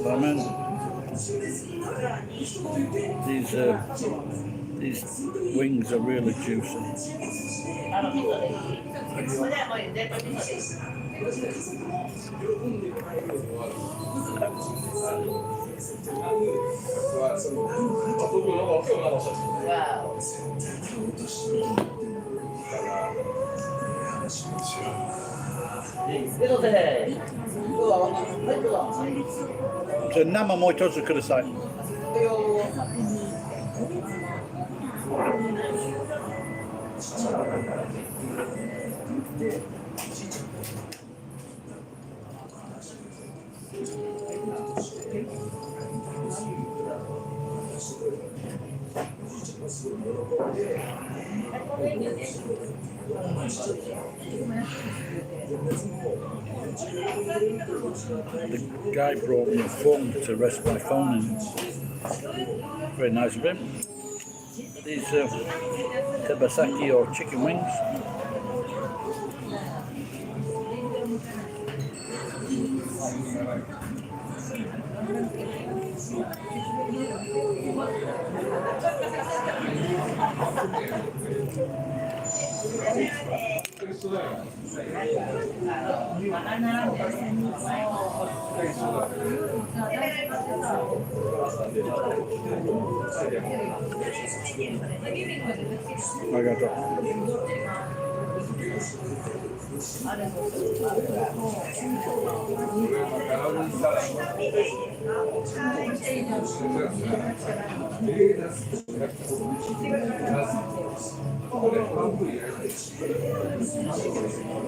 lemon. These wings are really juicy. So nama moi tosu kudasai. The guy brought me a phone to rest my phone in. Very nice of him. These tebasaki or chicken wings. I got that.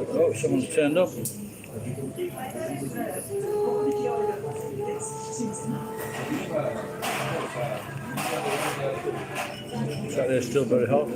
Oh, someone's turned up. So they're still very hot.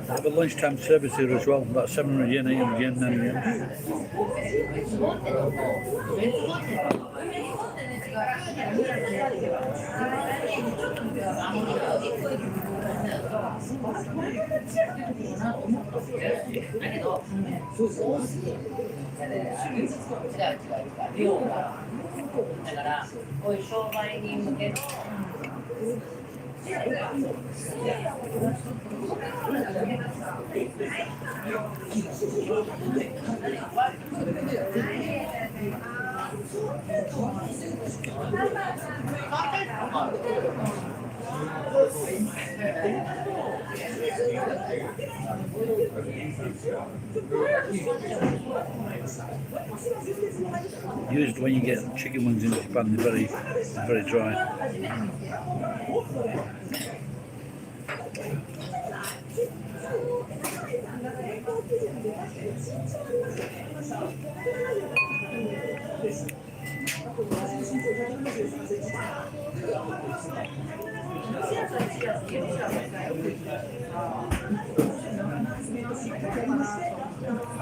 Have a lunchtime service here as well, about 700 yen, 800 yen, 900 yen. Used when you get chicken wings in Japan, they're very dry.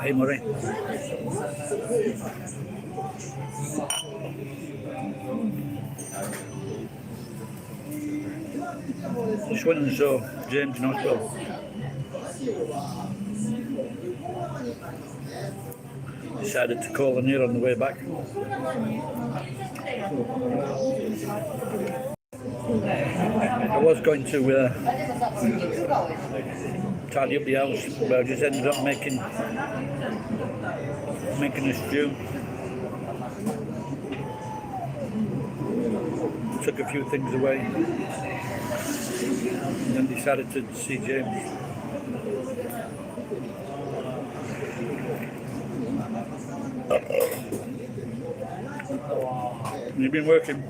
Hey, Murray. Just went and saw James in hospital. Decided to call in here on the way back. I was going to tidy up the house, but I just ended up making a stew. Took a few things away, and then decided to see James. You've been working?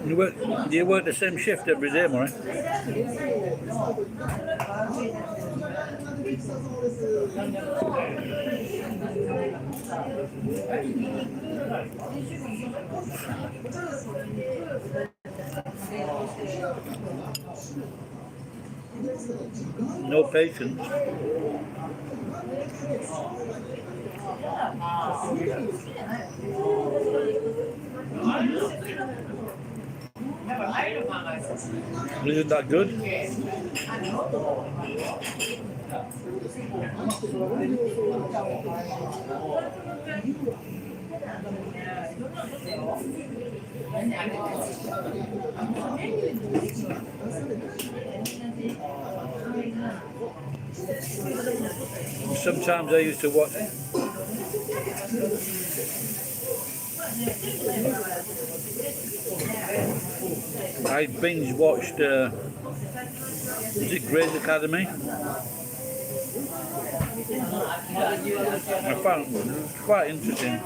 Do you work the same shift every day, Murray? No patience. Isn't that good? Sometimes I used to watch I binge watched is it Grey's Academy? I found it quite interesting.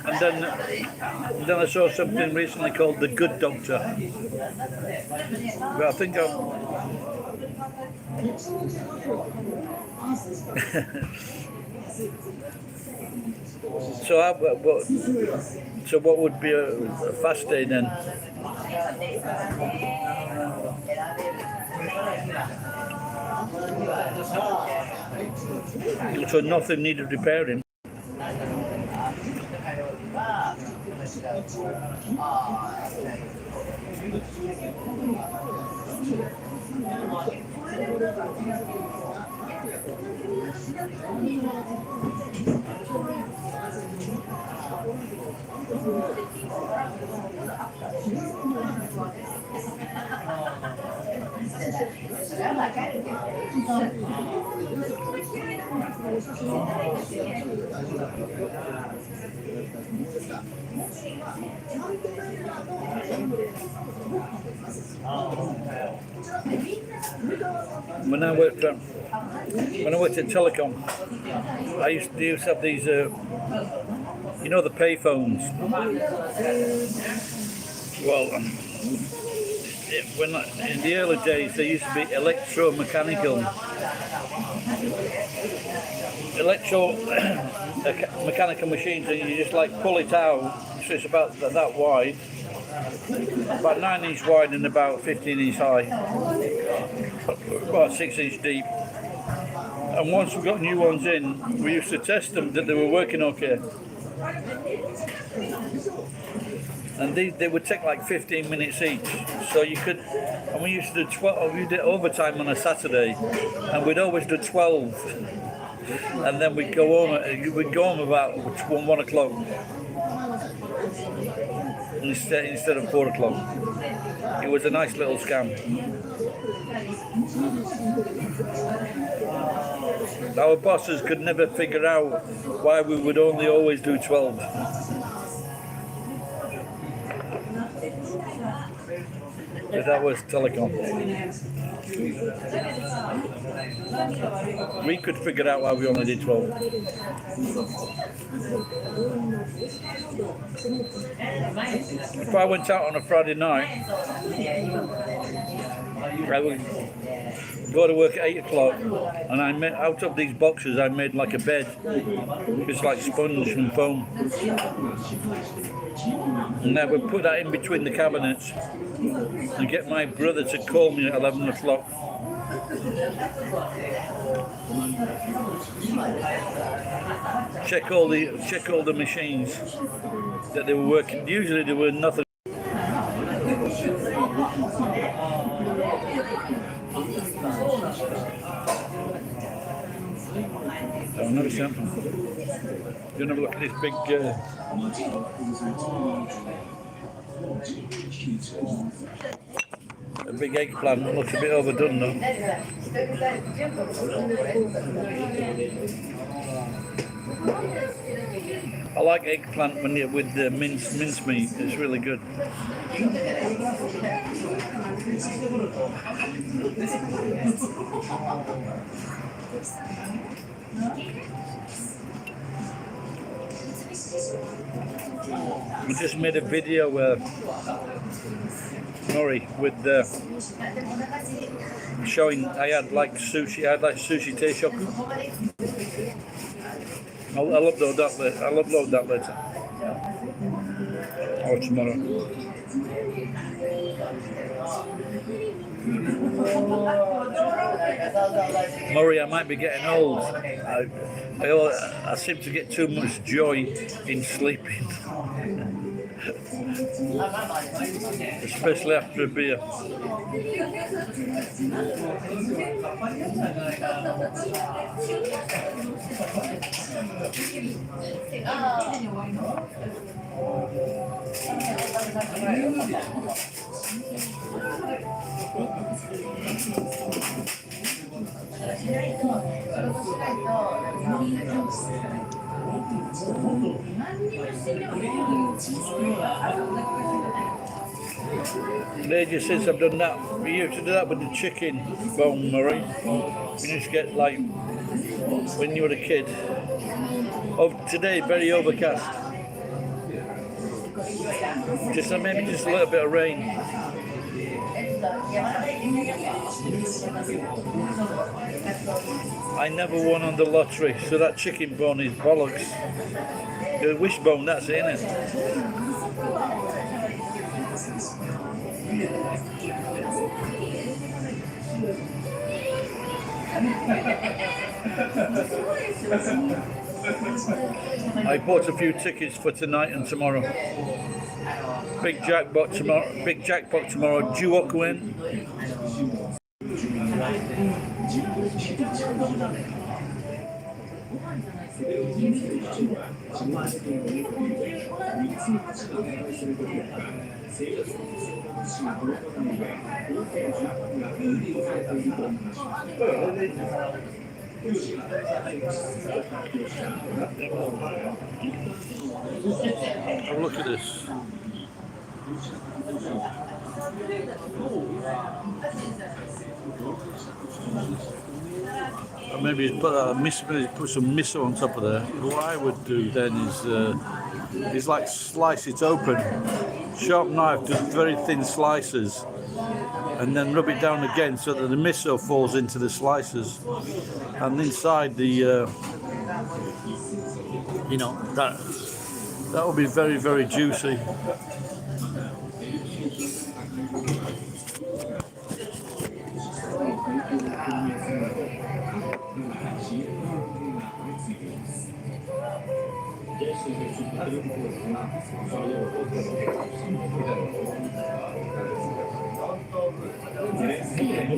And then I saw something recently called The Good Doctor. But I think So what would be a fast day then? So nothing needed repairing. When I worked at Telecom, I used to have these, you know, the payphones. Well, in the early days, they used to be electromechanical machines, and you just like pull it out. So it's about that wide, about 9 inch wide and about 15 inch high, about 6 inch deep. And once we got new ones in, we used to test them that they were working okay. And they would take like 15 minutes each. So you could, and we used to do 12, we did overtime on a Saturday, and we'd always do 12. And then we'd go home about 1 o'clock instead of 4 o'clock. It was a nice little scam. Our bosses could never figure out why we would only always do 12. But that was Telecom. We could figure out why we only did 12. If I went out on a Friday night, go to work at 8 o'clock, and I made, out of these boxes I made like a bed. It's like sponge and foam. And I would put that in between the cabinets and get my brother to call me at 11 o'clock. Check all the machines that they were working. Usually there were nothing. Another sample. You want to look at this big. A big eggplant that looks a bit overdone though. I like eggplant when you with the mincemeat. It's really good. I just made a video Murray with showing I had like sushi teishoku. I'll upload that later. I'll upload that later or tomorrow. Murray, I might be getting old. I seem to get too much joy in sleeping, especially after a beer. Ages since I've done that. We used to do that with the chicken bone, Murray. You just get like when you were a kid. Oh, today very overcast. Just maybe just a little bit of rain. I never won on the lottery, so that chicken bone is bollocks. The wishbone, that's it, isn't it? I bought a few tickets for tonight and tomorrow. Big jackpot tomorrow. Juokuin. Oh, look at this. Or maybe put some miso on top of there. What I would do then is like slice it open, sharp knife, just very thin slices, and then rub it down again so that the miso falls into the slices, and inside the that will be very, very juicy.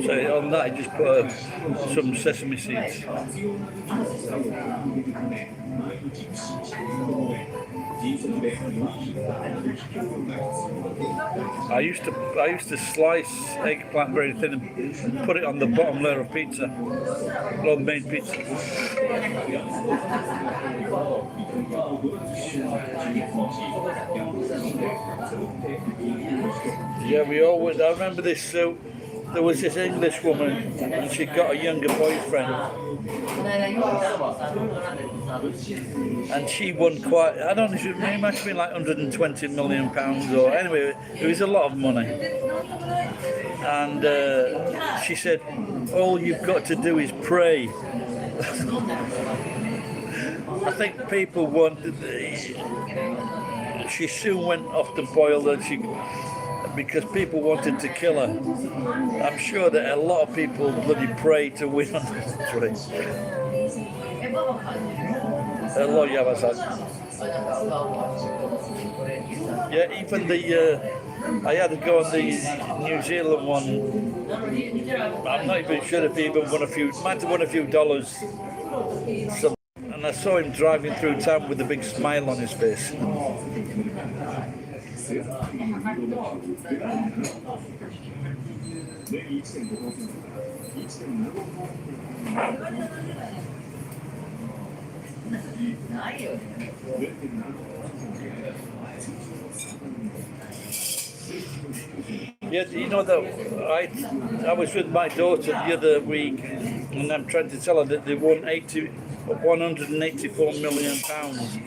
So on that, I just put some sesame seeds. I used to slice eggplant very thin and put it on the bottom layer of pizza, homemade pizza. Yeah, we always. I remember this. So there was this English woman, and she got a younger boyfriend, and she won quite. I don't know. It must have been like 120 million pounds, or anyway, it was a lot of money. And she said, "All you've got to do is pray." I think people wanted. She soon went off the boil, and because people wanted to kill her. I'm sure that a lot of people bloody prayed to win on this race. Hello, Yavasan. Yeah, even I had to go on the New Zealand one. I'm not even sure if he even won might have won a few dollars. And I saw him driving through town with a big smile on his face. Yeah, you know that I was with my daughter the other week, and I'm trying to tell her that they won 184 million pounds,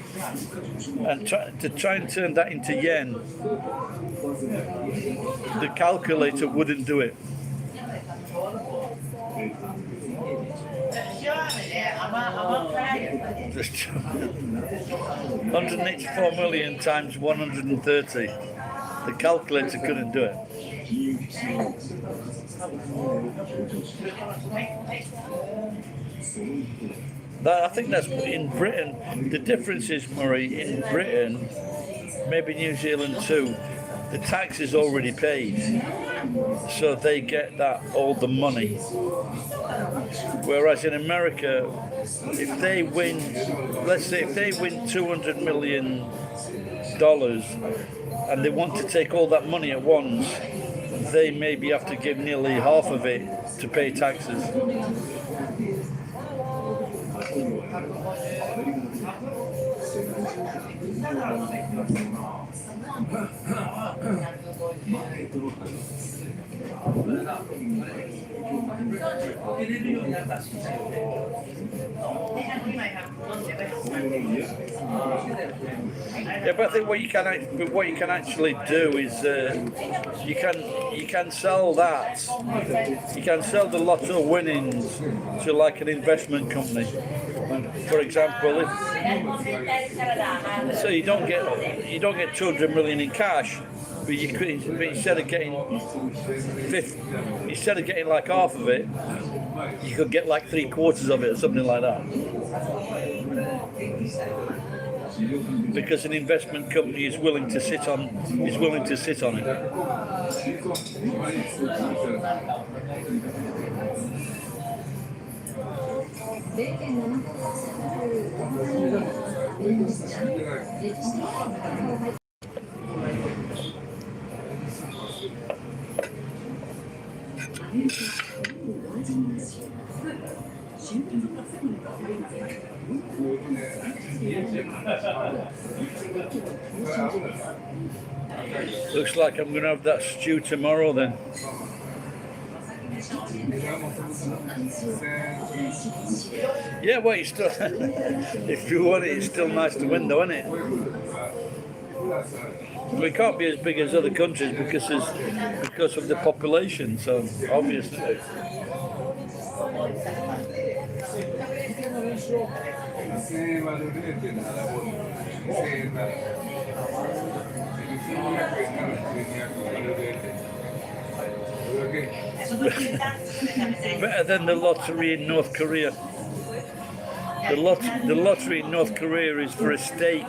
and to try and turn that into yen, the calculator wouldn't do it. 184 million times 130. The calculator couldn't do it. I think that's in Britain. The difference is, Murray, in Britain, maybe New Zealand too, the tax is already paid, so they get all the money. Whereas in America, if they win, let's say if they win $200 million and they want to take all that money at once, they maybe have to give nearly half of it to pay taxes. Yeah, but I think what you can actually do is you can sell that. You can sell the lotto winnings to like an investment company. For example, so you don't get 200 million in cash, but you could, instead of getting like half of it, you could get like 3/4 of it or something like that. Because an investment company is willing to sit on it. Looks like I'm going to have that stew tomorrow then. Yeah, well, it's still, if you want it, it's still nice to win though, isn't it? We can't be as big as other countries because of the population, so obviously. Better than the lottery in North Korea. The lottery in North Korea is for a steak.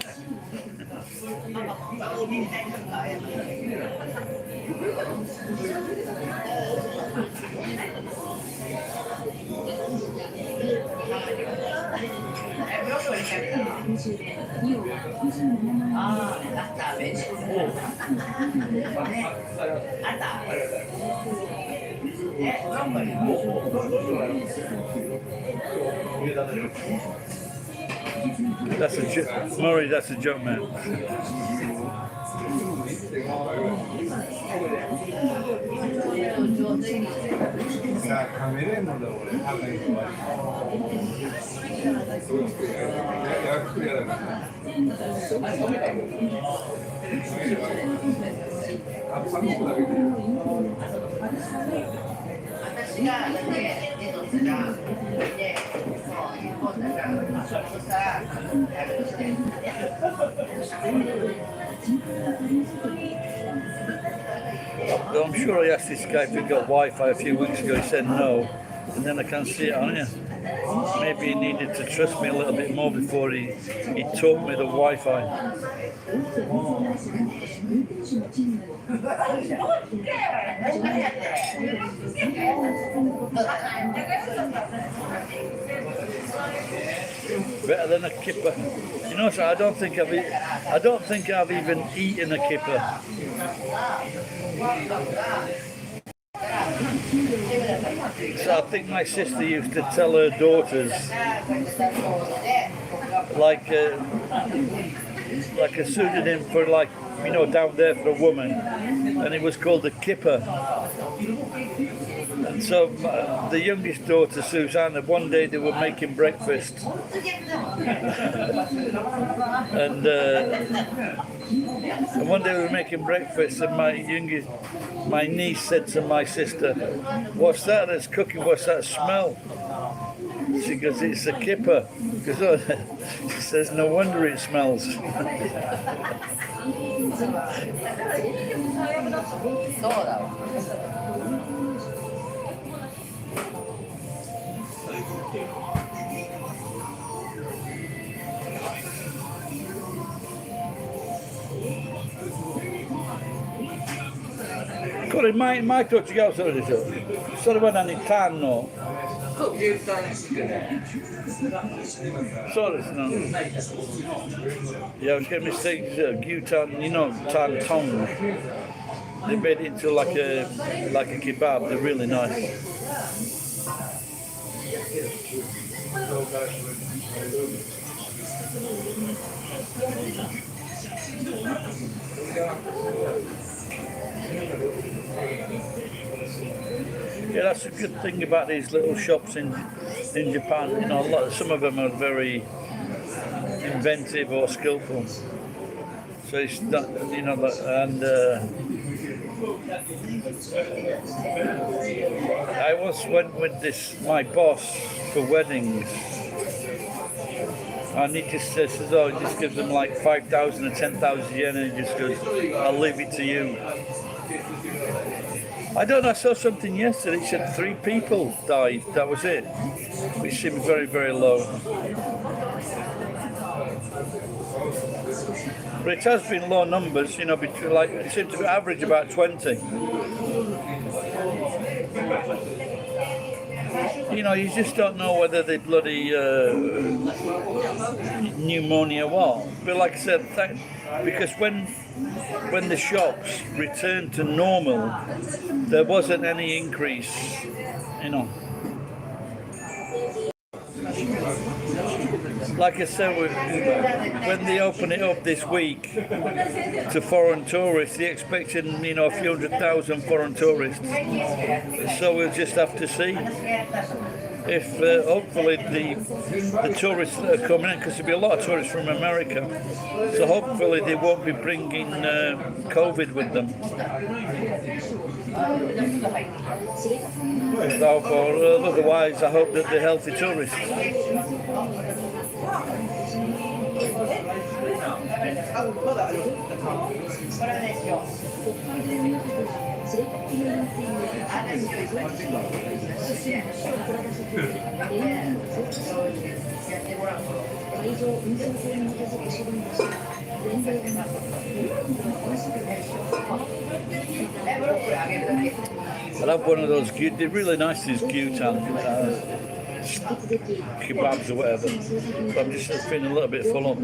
That's a joke, Murray. That's a joke, man. 자, 카메라에 놀라 그래. 아까 이거 야, 그래. I'm sure I asked this guy if he got Wi-Fi a few weeks ago. He said no, and then I can see it on here. Maybe he needed to trust me a little bit more before he taught me the Wi-Fi. Better than a kipper. You know, so I don't think I've even eaten a kipper. So I think my sister used to tell her daughters like a pseudonym for, like, you know, down there for a woman, and it was called the kipper. And so the youngest daughter, Susanna, one day they were making breakfast, and one day we were making breakfast, and my niece said to my sister, "What's that that's cooking? What's that smell?" She goes, "It's a kipper." She says, "No wonder it smells." Ancora mai toccato solo di ciò. Solo quando hanno il tanno. Sorry, no. Yeah, I was getting mistakes. Gyutan, you know, tan tong. They made it into like a kebab. They're really nice. Yeah, that's a good thing about these little shops in Japan. You know, some of them are very inventive or skillful. So it's not, you know, and I once went with my boss for weddings. And he just says, "Oh, he just gives them like 5,000 or 10,000 yen," and he just goes, "I'll leave it to you." I don't know, I saw something yesterday, it said 3 people died, that was it, which seemed very, very low. But it has been low numbers, you know, between, like, it seemed to average about 20. You know, you just don't know whether they bloody pneumonia or what. But like I said, because when the shops returned to normal, there wasn't any increase, you know. Like I said, when they open it up this week to foreign tourists, they're expecting, you know, a few 100,000 foreign tourists. So we'll just have to see if hopefully the tourists that are coming in, because there'll be a lot of tourists from America, so hopefully they won't be bringing COVID with them. Otherwise, I hope that they're healthy tourists. I love one of those, they're really nice, these gyutan kebabs or whatever, but I'm just feeling a little bit full up.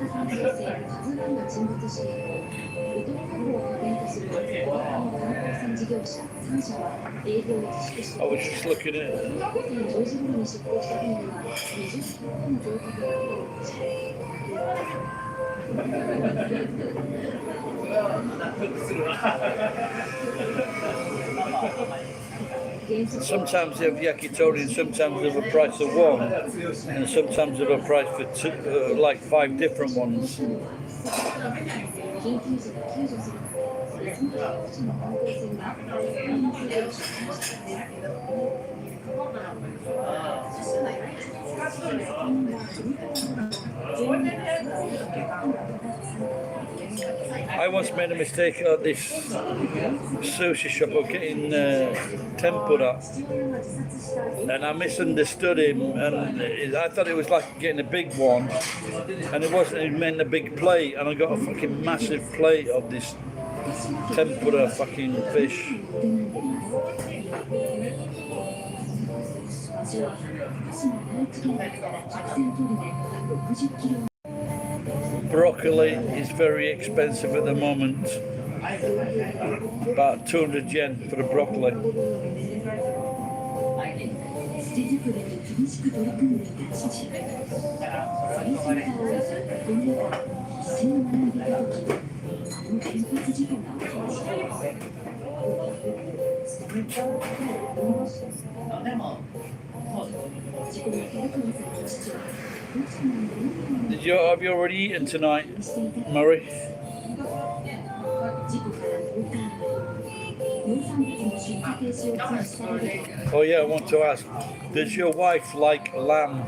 型艦艇カズワンが沈没し、ウトロ港を拠点とする大型の観光船事業者3社は営業を自粛して I was just looking at it. 午前10時頃に出港した船には20トンの乗客が乗りました。Sometimes they have yakitori and sometimes they have a price of one, and sometimes they have a price for two, like 5 different ones. 緊急時に救助するため、別の各地の観光船が海の水を出しました。I once made a mistake at this sushi shop of getting tempura, and I misunderstood him, and I thought it was like getting a big one, and it wasn't. It meant a big plate, and I got a fucking massive plate of this tempura fucking fish. Broccoli is very expensive at the moment. About 200 yen for a broccoli. 捨ててくれに厳しく取り組んでいた父。その姿を5年間一線を学んでいた時、あの原発事故が起きました。事故の手袋された父は、Have you already eaten tonight, Murray? 事故から10日余り、農産物の出荷停止を通知されると、 Oh yeah, I want to ask, does your wife like lamb?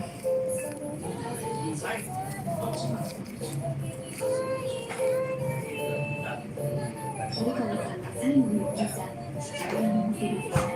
古川さんが最後に聞いた父親のセリフです。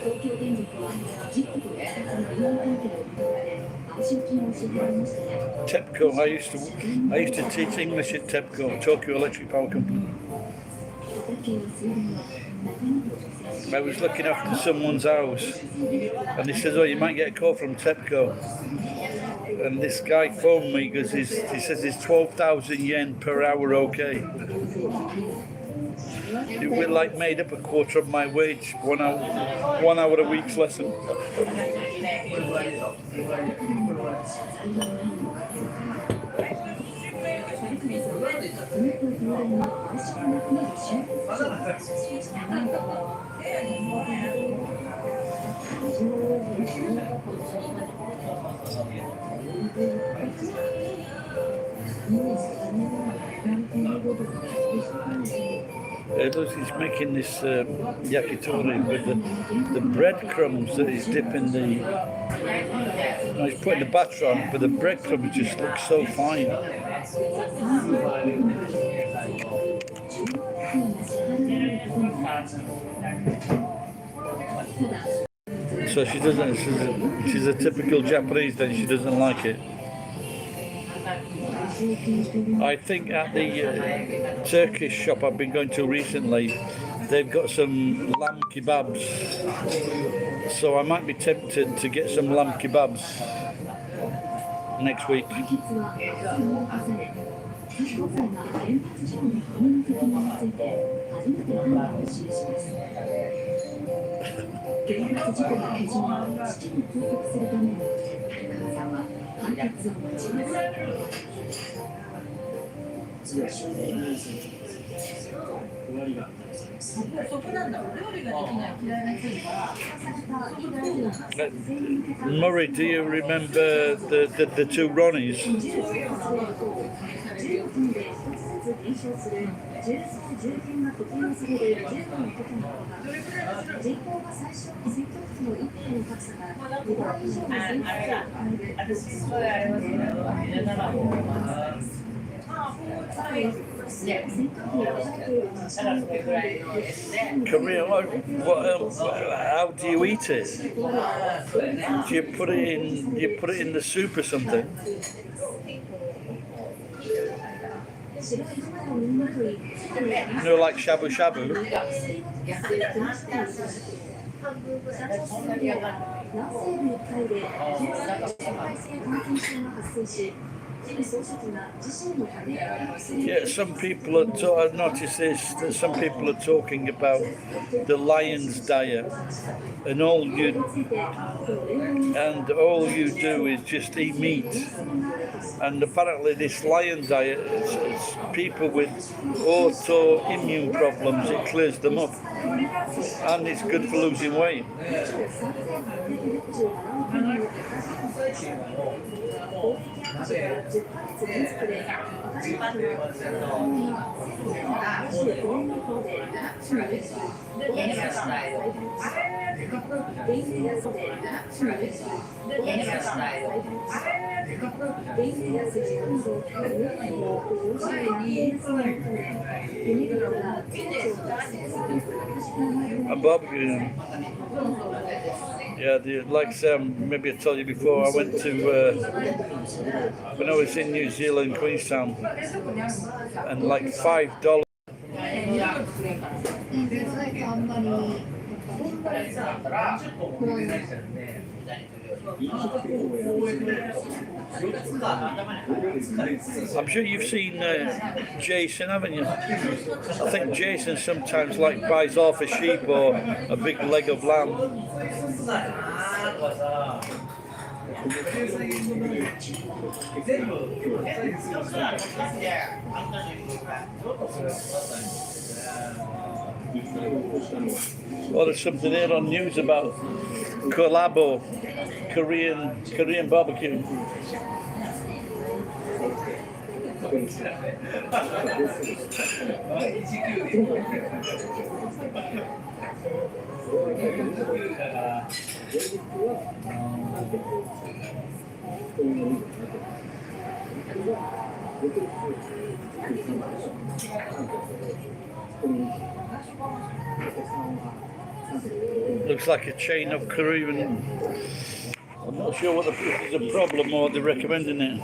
東京電力は事故と自殺の因果関係を認め、賠償金を支払いましたが、 TEPCO, I used to teach English at TEPCO, Tokyo Electric Power Company. 畑や水田は中身と女性 I was looking after someone's house, and he says, "Oh, you might get a call from TEPCO." And this guy phoned me because he says it's 12,000 yen per hour, okay? It would like made up a quarter of my wage, 1 hour a week's lesson. He's making this yakitori with the breadcrumbs that he's dipping the. No, he's putting the batter on, but the breadcrumbs just look so fine. So she doesn't. She's a typical Japanese. Then she doesn't like it. I think at the Turkish shop I've been going to recently, they've got some lamb kebabs. So I might be tempted to get some lamb kebabs next week. 原発事故が始まり、父に報告するために、古川さんは判決を待ちます。Murray, do you remember the two Ronnies? 減少する重層重点が固定される15の都県のほか、人口が最小の選挙区の一票の格差が5倍以上の選挙区を抱える Korean, how do you eat it? Do you put it in? You put it in the soup or something? You know, like shabu shabu. 南西部一帯で急性海性感染症が発生し、キム総書記が自身のため薬 Yeah, some people are. I've noticed this. That some people are talking about the lion's diet, and all you do is just eat meat. And apparently, this lion diet, it's people with autoimmune problems. It clears them up, and it's good for losing weight. A barbecue. Yeah, like maybe I told you before, I went to when I was in New Zealand, Queenstown, and like $5. I'm sure you've seen Jason, haven't you? I think Jason sometimes buys off a sheep or a big leg of lamb. Well, there's something here on news about Collabo, Korean barbecue. Looks like a chain of Korean. I'm not sure what if it's a problem or they're recommending it.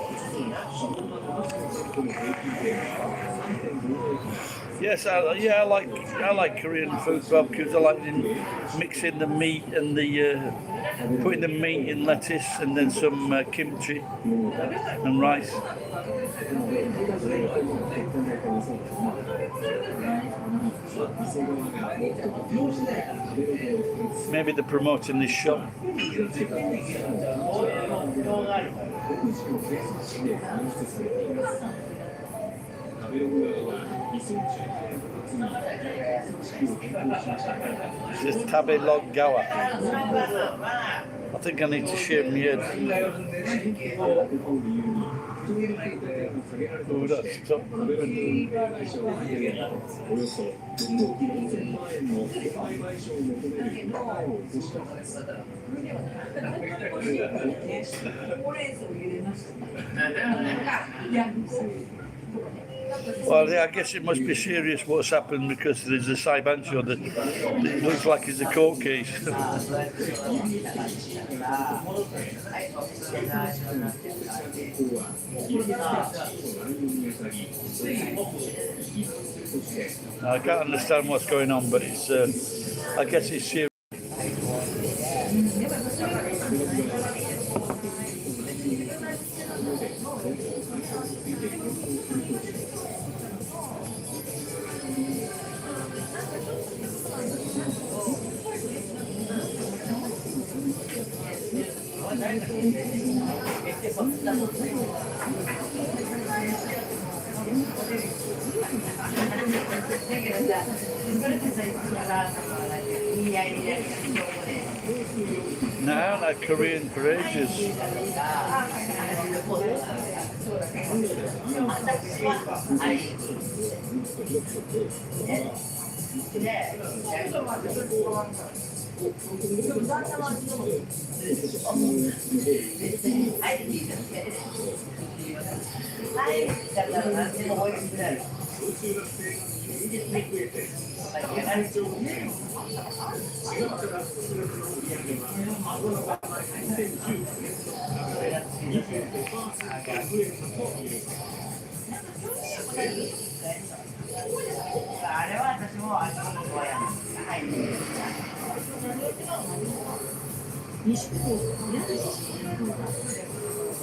Yes, I like Korean food barbecues. I like mixing the meat and putting the meat in lettuce and then some kimchi and rice. Maybe they're promoting this shop. This is Tabe Log Gawa. I think I need to shave my head. Oh, that's tough. Well, yeah, I guess it must be serious what's happened because there's a Saibancho that it looks like it's a court case. I can't understand what's going on, but it's I guess it's serious. Now, like Korean for ages. I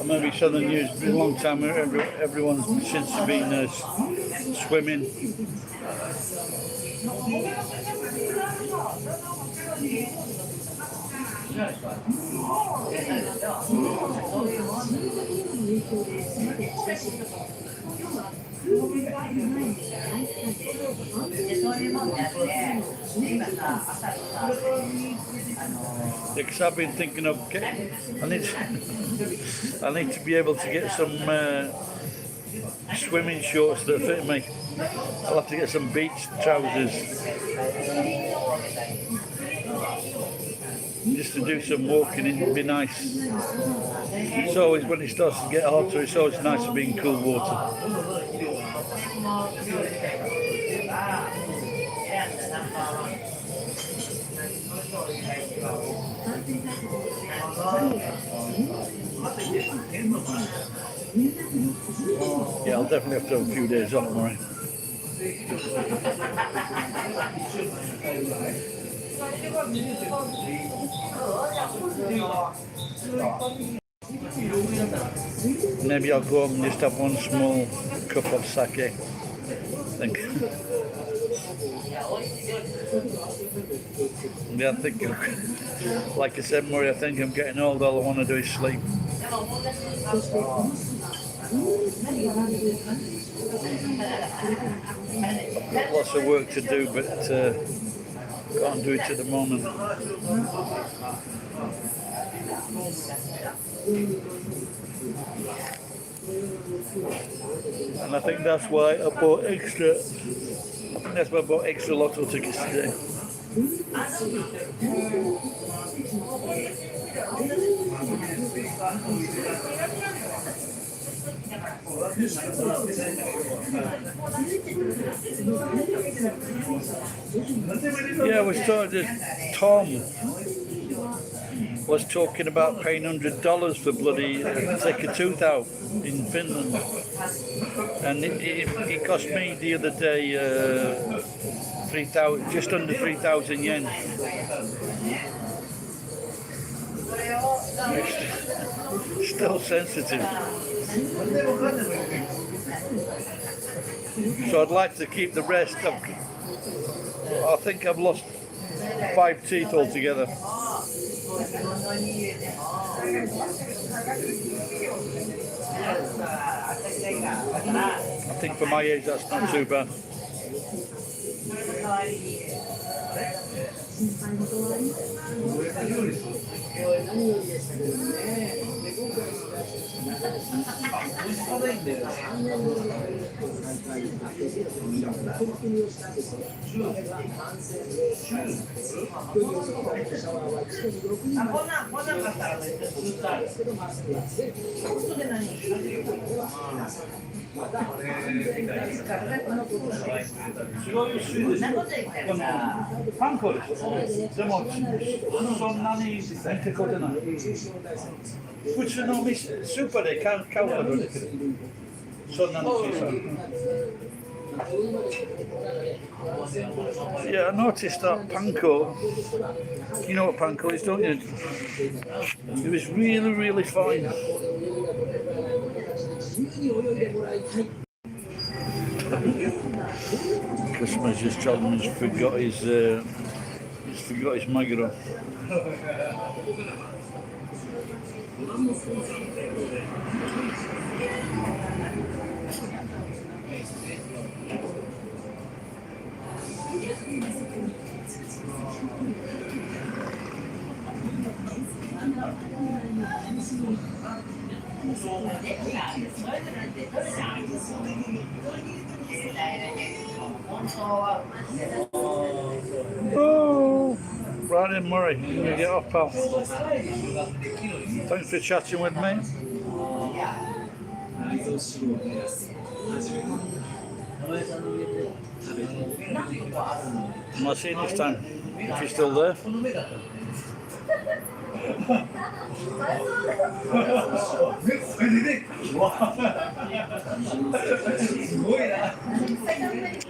remember Southern News, it's been a long time, everyone's since been swimming. Because I've been thinking of getting, I need to be able to get some swimming shorts that fit me. I'll have to get some beach trousers just to do some walking. It'd be nice. It's always when it starts to get hotter, it's always nice to be in cool water. Yeah, I'll definitely have to have a few days off, Murray. Maybe I'll go home and just have one small cup of sake. I think. Yeah, I think, like I said, Murray, I think I'm getting old. All I want to do is sleep. I've got lots of work to do, but can't do it at the moment. And I think that's why I bought extra. I think that's why I bought extra lotto tickets today. Yeah, we started. Tom was talking about paying $100 for bloody take a tooth out in Finland, and it cost me the other day 3,000, just under 3,000 yen. It's still sensitive. So I'd like to keep the rest. I think I've lost 5 teeth altogether. I think for my age that's not too bad. Yeah, I noticed that panko. You know what panko is, don't you? It was really, really fine. Customer's just told me he's forgot his maguro. Oh. Right then, Murray. You get off, pal. Thanks for chatting with me. I'll see you next time, if you're still there.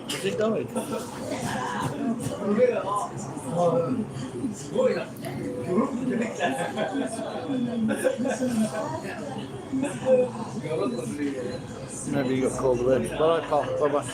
Is it going? Maybe you got called away. Bye, pal. Bye-bye.